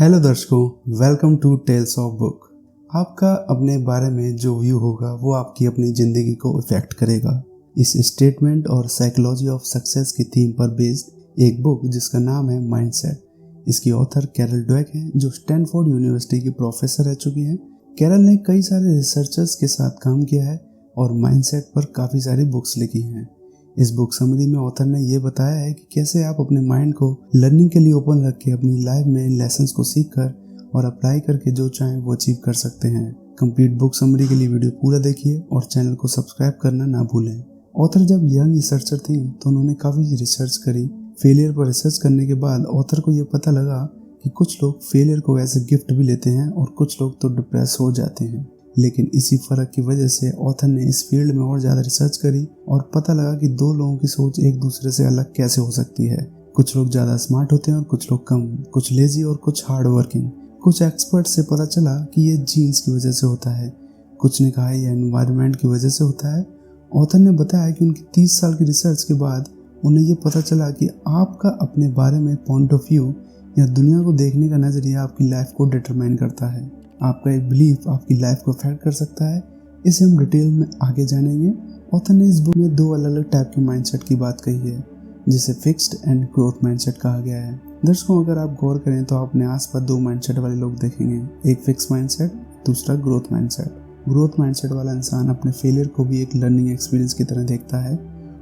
Hello दर्शकों, welcome to tales of book. आपका अपने बारे में जो व्यू होगा वो आपकी अपनी ज़िंदगी को इफेक्ट करेगा। इस स्टेटमेंट और साइकोलॉजी ऑफ सक्सेस की थीम पर बेस्ड एक बुक जिसका नाम है माइंडसेट। इसकी ऑथर कैरल ड्वेक हैं जो स्टैनफोर्ड यूनिवर्सिटी की प्रोफेसर रह चुकी हैं। कैरल ने कई सारे रिसर्चर्स के साथ काम किया है और माइंडसेट पर काफ़ी सारी बुक्स लिखी हैं। इस बुक समरी में ऑथर ने यह बताया है कि कैसे आप अपने माइंड को लर्निंग के लिए ओपन रख के अपनी लाइफ में लेसन्स को सीख कर और अप्लाई करके जो चाहें वो अचीव कर सकते हैं। कंप्लीट बुक समरी के लिए वीडियो पूरा देखिए और चैनल को सब्सक्राइब करना ना भूलें। ऑथर जब यंग रिसर्चर थी तो उन्होंने काफ़ी रिसर्च करी। फेलियर पर रिसर्च करने के बाद ऑथर को यह पता लगा कि कुछ लोग फेलियर को एज ए गिफ्ट भी लेते हैं और कुछ लोग तो डिप्रेस हो जाते हैं। लेकिन इसी फ़र्क की वजह से ऑथर ने इस फील्ड में और ज़्यादा रिसर्च करी और पता लगा कि दो लोगों की सोच एक दूसरे से अलग कैसे हो सकती है। कुछ लोग ज़्यादा स्मार्ट होते हैं और कुछ लोग कम, कुछ लेजी और कुछ हार्ड वर्किंग। कुछ एक्सपर्ट से पता चला कि ये जीन्स की वजह से होता है, कुछ ने कहा यह एनवायरनमेंट की वजह से होता है। ऑथर ने बताया कि उनकी 30 साल की रिसर्च के बाद उन्हें ये पता चला कि आपका अपने बारे में पॉइंट ऑफ व्यू या दुनिया को देखने का नज़रिया आपकी लाइफ को डिटरमाइन करता है। आपका एक बिलीफ आपकी लाइफ को अफेक्ट कर सकता है। इसे हम डिटेल में आगे जानेंगे। ऑथर ने इस बुक में दो अलग अलग टाइप के माइंडसेट की बात कही है जिसे फिक्स्ड एंड ग्रोथ माइंडसेट कहा गया है। दर्शकों, अगर आप गौर करें तो अपने आसपास दो माइंडसेट वाले लोग देखेंगे, एक फिक्स माइंडसेट, दूसरा ग्रोथ माइंडसेट। ग्रोथ माइंडसेट वाला इंसान अपने फेलियर को भी एक लर्निंग एक्सपीरियंस की तरह देखता है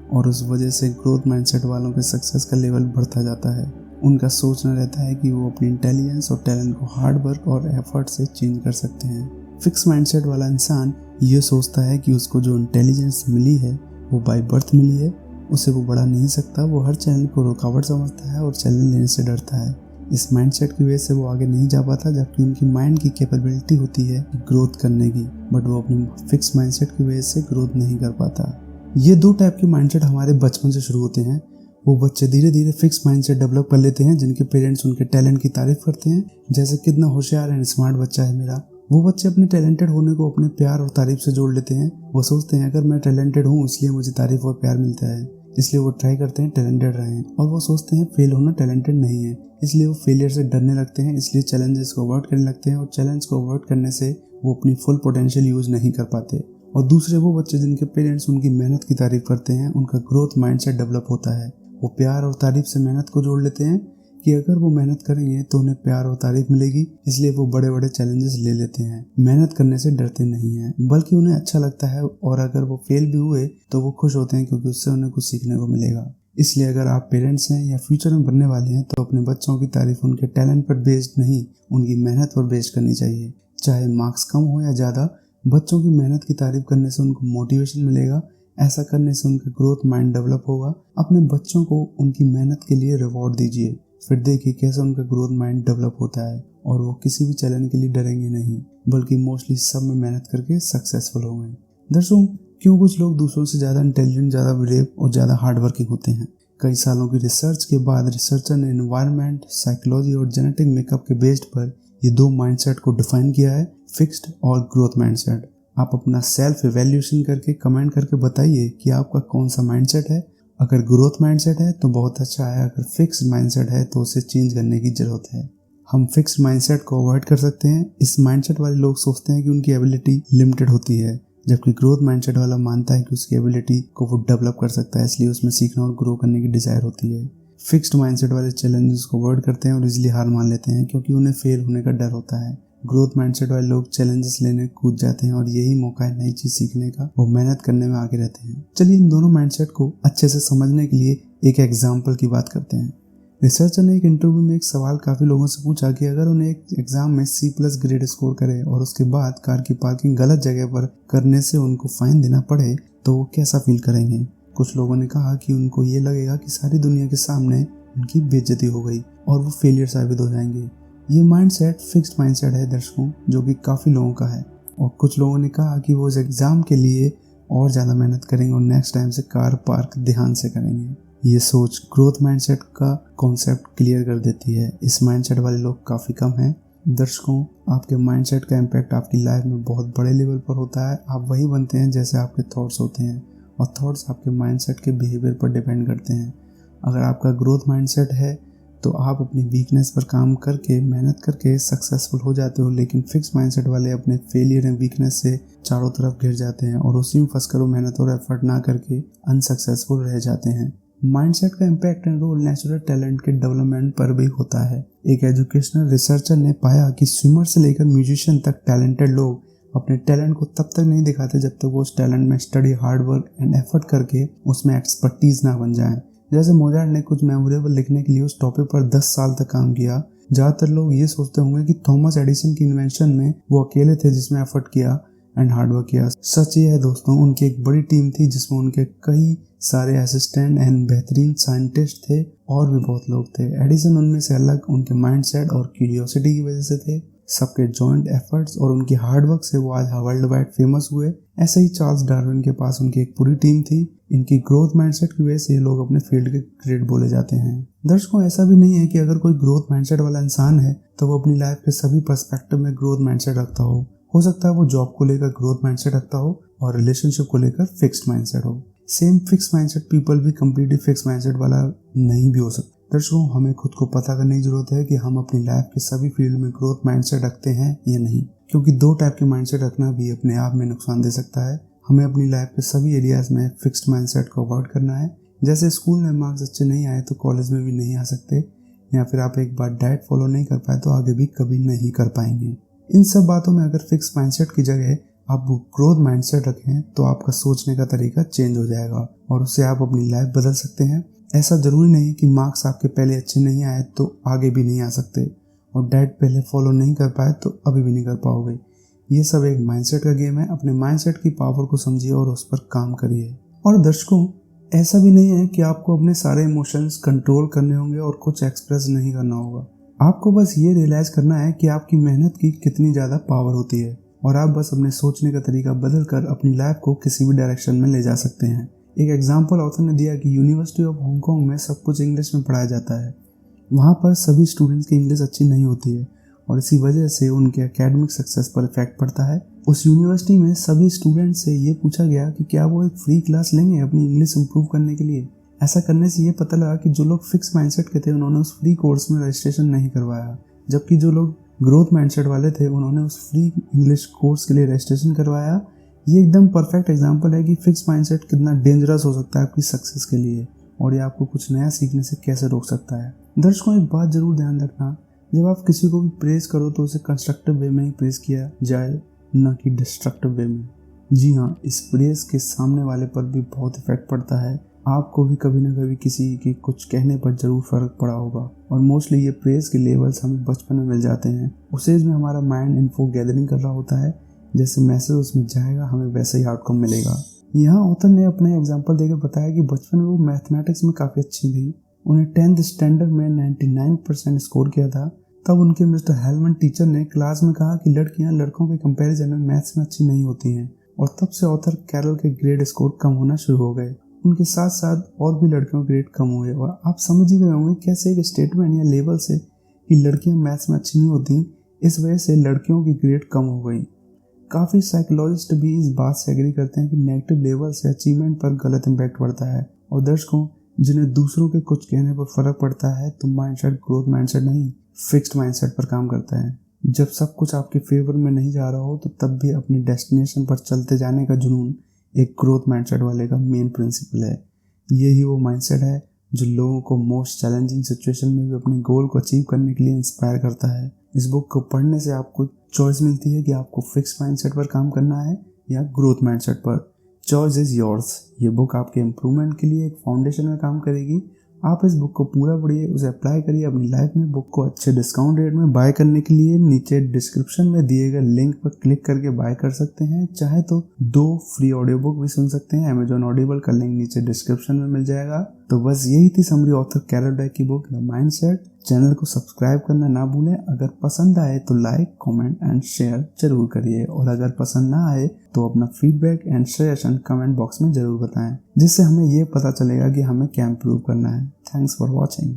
और उस वजह से ग्रोथ माइंडसेट वालों के सक्सेस का लेवल बढ़ता जाता है। उनका सोचना रहता है कि वो अपनी इंटेलिजेंस और टैलेंट को हार्ड वर्क और एफर्ट से चेंज कर सकते हैं। फिक्स माइंडसेट वाला इंसान ये सोचता है कि उसको जो इंटेलिजेंस मिली है वो बाय बर्थ मिली है, उसे वो बढ़ा नहीं सकता। वो हर चैलेंज को रुकावट समझता है और चैलेंज लेने से डरता है। इस माइंडसेट की वजह से वो आगे नहीं जा पाता, जबकि उनकी माइंड की कैपेबिलिटी होती है ग्रोथ करने की, बट वो अपनी फिक्स माइंडसेट की वजह से ग्रोथ नहीं कर पाता। ये दो टाइप के माइंडसेट हमारे बचपन से शुरू होते हैं। वो बच्चे धीरे धीरे फिक्स माइंडसेट डेवलप कर लेते हैं जिनके पेरेंट्स उनके टैलेंट की तारीफ करते हैं, जैसे कितना होशियार एंड स्मार्ट बच्चा है मेरा। वो बच्चे अपने टैलेंटेड होने को अपने प्यार और तारीफ से जोड़ लेते हैं। वो सोचते हैं अगर मैं टैलेंटेड हूँ इसलिए मुझे तारीफ और प्यार मिलता है, इसलिए वो ट्राई करते हैं टैलेंटेड रहें। और वो सोचते हैं फेल होना टैलेंटेड नहीं है, इसलिए वो फेलियर से डरने लगते हैं, इसलिए चैलेंजेस को अवॉइड करने लगते हैं और चैलेंज को अवॉइड करने से वो अपनी फुल पोटेंशियल यूज नहीं कर पाते। और दूसरे वो बच्चे जिनके पेरेंट्स उनकी मेहनत की तारीफ करते हैं, उनका ग्रोथ माइंडसेट डेवलप होता है। वो प्यार और तारीफ से मेहनत को जोड़ लेते हैं कि अगर वो मेहनत करेंगे तो उन्हें प्यार और तारीफ मिलेगी, इसलिए वो बड़े बड़े चैलेंजेस ले लेते हैं। मेहनत करने से डरते नहीं हैं, बल्कि उन्हें अच्छा लगता है और अगर वो फेल भी हुए तो वो खुश होते हैं क्योंकि उससे उन्हें कुछ सीखने को मिलेगा। इसलिए अगर आप पेरेंट्स हैं या फ्यूचर में बनने वाले हैं तो अपने बच्चों की तारीफ उनके टैलेंट पर बेस्ड नहीं, उनकी मेहनत पर बेस्ड करनी चाहिए। चाहे मार्क्स कम हो या ज़्यादा, बच्चों की मेहनत की तारीफ करने से उनको मोटिवेशन मिलेगा। ऐसा करने से उनका ग्रोथ माइंड डेवलप होगा। अपने बच्चों को उनकी मेहनत के लिए रिवॉर्ड दीजिए, फिर देखिए कैसे उनका ग्रोथ माइंड डेवलप होता है और वो किसी भी चैलेंज के लिए डरेंगे नहीं, बल्कि मोस्टली सब में मेहनत करके सक्सेसफुल होंगे। दर्शकों, क्यों कुछ लोग दूसरों से ज़्यादा इंटेलिजेंट, ज़्यादा ब्रेव और ज़्यादा हार्ड वर्किंग होते हैं? कई सालों की रिसर्च के बाद रिसर्चर ने एनवायरनमेंट, साइकोलॉजी और जेनेटिक मेकअप के बेस्ड पर ये दो माइंडसेट को डिफाइन किया है, फिक्स्ड और ग्रोथ माइंडसेट। आप अपना सेल्फ इवैल्यूएशन करके कमेंट करके बताइए कि आपका कौन सा माइंडसेट है। अगर ग्रोथ माइंडसेट है तो बहुत अच्छा है, अगर फिक्स्ड माइंडसेट है तो उसे चेंज करने की ज़रूरत है। हम फिक्स्ड माइंडसेट को अवॉइड कर सकते हैं। इस माइंडसेट वाले लोग सोचते हैं कि उनकी एबिलिटी लिमिटेड होती है, जबकि ग्रोथ माइंडसेट वाला मानता है कि उसकी एबिलिटी को वो डेवलप कर सकता है, इसलिए उसमें सीखना और ग्रो करने की डिज़ायर होती है। फिक्स्ड माइंडसेट वाले चैलेंजेस को अवॉइड करते हैं और इजीली हार मान लेते हैं क्योंकि उन्हें फेल होने का डर होता है। ग्रोथ माइंडसेट वाले लोग चैलेंजेस लेने कूद जाते हैं और यही मौका है नई चीज़ सीखने का। वो मेहनत करने में आगे रहते हैं। चलिए इन दोनों माइंडसेट को अच्छे से समझने के लिए एक एग्जाम्पल की बात करते हैं। रिसर्चर ने एक इंटरव्यू में एक सवाल काफ़ी लोगों से पूछा कि अगर उन्हें एक एग्जाम में C+ ग्रेड स्कोर करे और उसके बाद कार की पार्किंग गलत जगह पर करने से उनको फाइन देना पड़े तो वो कैसा फील करेंगे। कुछ लोगों ने कहा कि उनको ये लगेगा कि सारी दुनिया के सामने उनकी बेइज्जती हो गई और वो फेलियर साबित हो जाएंगे। ये माइंडसेट फिक्स्ड माइंडसेट है दर्शकों, जो कि काफ़ी लोगों का है। और कुछ लोगों ने कहा कि वो इस एग्ज़ाम के लिए और ज़्यादा मेहनत करेंगे और नेक्स्ट टाइम से कार पार्क ध्यान से करेंगे। ये सोच ग्रोथ माइंडसेट का कॉन्सेप्ट क्लियर कर देती है। इस माइंडसेट वाले लोग काफ़ी कम हैं। दर्शकों, आपके माइंडसेट का इम्पैक्ट आपकी लाइफ में बहुत बड़े लेवल पर होता है। आप वही बनते हैं जैसे आपके थॉट्स होते हैं और थॉट्स आपके माइंडसेट के बिहेवियर पर डिपेंड करते हैं। अगर आपका ग्रोथ माइंडसेट है तो आप अपनी वीकनेस पर काम करके मेहनत करके सक्सेसफुल हो जाते हो, लेकिन फिक्स माइंडसेट वाले अपने फेलियर एंड वीकनेस से चारों तरफ घिर जाते हैं और उसी में फंसकर वो मेहनत और एफर्ट ना करके अनसक्सेसफुल रह जाते हैं। माइंडसेट का impact and role natural talent के डेवलपमेंट पर भी होता है। एक एजुकेशनल रिसर्चर ने पाया कि स्विमर से लेकर म्यूजिशियन तक टैलेंटेड लोग अपने टैलेंट को तब तक नहीं दिखाते जब तक वो उस टैलेंट में study, hard work and effort करके उसमें एक्सपर्टीज ना बन जाएं। जैसे मोजार्ट ने कुछ मेमोरेबल लिखने के लिए उस टॉपिक पर 10 साल तक काम किया। ज़्यादातर लोग ये सोचते होंगे कि थॉमस एडिसन की इन्वेंशन में वो अकेले थे जिसमें एफर्ट किया एंड हार्डवर्क किया। सच ये है दोस्तों, उनकी एक बड़ी टीम थी जिसमें उनके कई सारे असिस्टेंट एंड बेहतरीन साइंटिस्ट थे और भी बहुत लोग थे। एडिसन उनमें से अलग उनके माइंडसेट और क्यूरियोसिटी की वजह से थे। सबके जॉइंट एफर्ट्स और उनकी हार्डवर्क से वो आज वर्ल्ड वाइड फेमस हुए। ऐसे ही चार्ल्स डार्विन के पास उनकी एक पूरी टीम थी। इनकी ग्रोथ माइंडसेट की वजह से ये लोग अपने फील्ड के ग्रेट बोले जाते हैं। दर्शकों, ऐसा भी नहीं है कि अगर कोई ग्रोथ माइंडसेट वाला इंसान है तो वो अपनी लाइफ के सभी पर्सपेक्टिव में ग्रोथ माइंडसेट रखता हो सकता है वो जॉब को लेकर ग्रोथ माइंडसेट रखता हो और रिलेशनशिप को लेकर फिक्स्ड माइंडसेट हो। सेम फिक्स माइंडसेट पीपल भी कम्प्लीटली फिक्स माइंडसेट वाला नहीं भी हो सकता। दर्शकों, हमें खुद को पता करने की जरूरत है कि हम अपनी लाइफ के सभी फील्ड में ग्रोथ माइंडसेट रखते हैं या नहीं, क्योंकि 2 टाइप के माइंडसेट रखना भी अपने आप में नुकसान दे सकता है। हमें अपनी लाइफ के सभी एरियाज में फिक्स्ड माइंडसेट को अवॉइड करना है। जैसे स्कूल में मार्क्स अच्छे नहीं आए तो कॉलेज में भी नहीं आ सकते, या फिर आप एक बार डाइट फॉलो नहीं कर पाए तो आगे भी कभी नहीं कर पाएंगे। इन सब बातों में अगर फिक्स माइंडसेट की जगह आप ग्रोथ माइंडसेट रखें तो आपका सोचने का तरीका चेंज हो जाएगा और उससे आप अपनी लाइफ बदल सकते हैं। ऐसा जरूरी नहीं कि मार्क्स आपके पहले अच्छे नहीं आए तो आगे भी नहीं आ सकते, और डाइट पहले फॉलो नहीं कर पाए तो अभी भी नहीं कर पाओगे। ये सब एक माइंडसेट का गेम है। अपने माइंडसेट की पावर को समझिए और उस पर काम करिए। और दर्शकों, ऐसा भी नहीं है कि आपको अपने सारे इमोशंस कंट्रोल करने होंगे और कुछ एक्सप्रेस नहीं करना होगा। आपको बस ये रियलाइज करना है कि आपकी मेहनत की कितनी ज़्यादा पावर होती है और आप बस अपने सोचने का तरीका बदल कर अपनी लाइफ को किसी भी डायरेक्शन में ले जा सकते हैं। एक एग्जाम्पल ऑथर ने दिया कि यूनिवर्सिटी ऑफ हांगकांग में सब कुछ इंग्लिश में पढ़ाया जाता है। वहाँ पर सभी स्टूडेंट्स की इंग्लिश अच्छी नहीं होती है और इसी वजह से उनके एकेडमिक सक्सेस पर इफेक्ट पड़ता है। उस यूनिवर्सिटी में सभी स्टूडेंट्स से ये पूछा गया कि क्या वो एक फ्री क्लास लेंगे अपनी इंग्लिश इंप्रूव करने के लिए। ऐसा करने से ये पता लगा कि जो लोग फिक्स माइंडसेट के थे उन्होंने उस फ्री कोर्स में रजिस्ट्रेशन नहीं करवाया, जबकि जो लोग ग्रोथ माइंडसेट वाले थे उन्होंने उस फ्री इंग्लिश कोर्स के लिए रजिस्ट्रेशन करवाया। ये एकदम परफेक्ट एग्जांपल है कि फिक्स माइंडसेट कितना डेंजरस हो सकता है आपकी सक्सेस के लिए और ये आपको कुछ नया सीखने से कैसे रोक सकता है। दर्शकों, एक बात जरूर ध्यान रखना, जब आप किसी को भी प्रेज करो तो उसे कंस्ट्रक्टिव वे में ही प्रेज किया जाए, न कि डिस्ट्रक्टिव वे में। जी हाँ, इस प्रेज के सामने वाले पर भी बहुत इफेक्ट पड़ता है। आपको भी कभी न कभी किसी के कुछ कहने पर जरूर फर्क पड़ा होगा और मोस्टली ये प्रेज के लेवल्स हमें बचपन में मिल जाते हैं। उस एज में हमारा माइंड इन्फो गैदरिंग कर रहा होता है, जैसे मैसेज उसमें जाएगा हमें वैसा ही आउटकम मिलेगा। यहाँ ऑथर ने अपने एग्जांपल देकर बताया कि बचपन में वो मैथमेटिक्स में काफ़ी अच्छी थी। उन्हें 10th स्टैंडर्ड में 99% स्कोर किया था। तब उनके मिस्टर हेलमन टीचर ने क्लास में कहा कि लड़कियाँ लड़कों के कंपैरिजन में मैथ्स में अच्छी नहीं होती हैं, और तब से ऑथर कैरल के ग्रेड स्कोर कम होना शुरू हो गए। उनके साथ साथ और भी लड़कियों के ग्रेड कम हुए और आप समझ ही गए होंगे कैसे एक स्टेटमेंट या लेवल से कि लड़कियाँ मैथ्स में अच्छी नहीं होती, इस वजह से लड़कियों की ग्रेड कम हो गई। काफ़ी साइकोलॉजिस्ट भी इस बात से एग्री करते हैं कि नेगेटिव लेवल से अचीवमेंट पर गलत इम्पैक्ट पड़ता है। और दर्शकों, जिन्हें दूसरों के कुछ कहने पर फर्क पड़ता है तो माइंडसेट ग्रोथ माइंडसेट नहीं, फिक्स्ड माइंडसेट पर काम करता है। जब सब कुछ आपके फेवर में नहीं जा रहा हो तो तब भी अपनी डेस्टिनेशन पर चलते जाने का जुनून एक ग्रोथ माइंडसेट वाले का मेन प्रिंसिपल है। यही वो माइंडसेट है जो लोगों को मोस्ट चैलेंजिंग सिचुएशन में भी अपने गोल को अचीव करने के लिए इंस्पायर करता है। इस बुक को पढ़ने से आपको चॉइस मिलती है कि आपको फिक्स माइंडसेट पर काम करना है या ग्रोथ माइंडसेट पर। Choice is yours. ये बुक आपके इम्प्रूवमेंट के लिए एक फाउंडेशन में काम करेगी। आप इस बुक को पूरा पढ़िए, उसे अप्लाई करिए अपनी लाइफ में। बुक को अच्छे डिस्काउंट रेट में बाय करने के लिए नीचे डिस्क्रिप्शन में दिए गए लिंक पर क्लिक करके बाय कर सकते हैं। चाहे तो 2 फ्री ऑडियो बुक भी सुन सकते हैं। अमेजॉन ऑडिबल का लिंक नीचे डिस्क्रिप्शन में मिल जाएगा। तो बस यही थी समरी ऑथर कैरल ड्वेक की बुक द माइंडसेट। चैनल को सब्सक्राइब करना ना भूलें। अगर पसंद आए तो लाइक, कमेंट एंड शेयर जरूर करिए, और अगर पसंद ना आए तो अपना feedback and suggestion comment box में जरूर बताएं, जिससे हमें ये पता चलेगा कि हमें क्या इम्प्रूव करना है। Thanks for watching.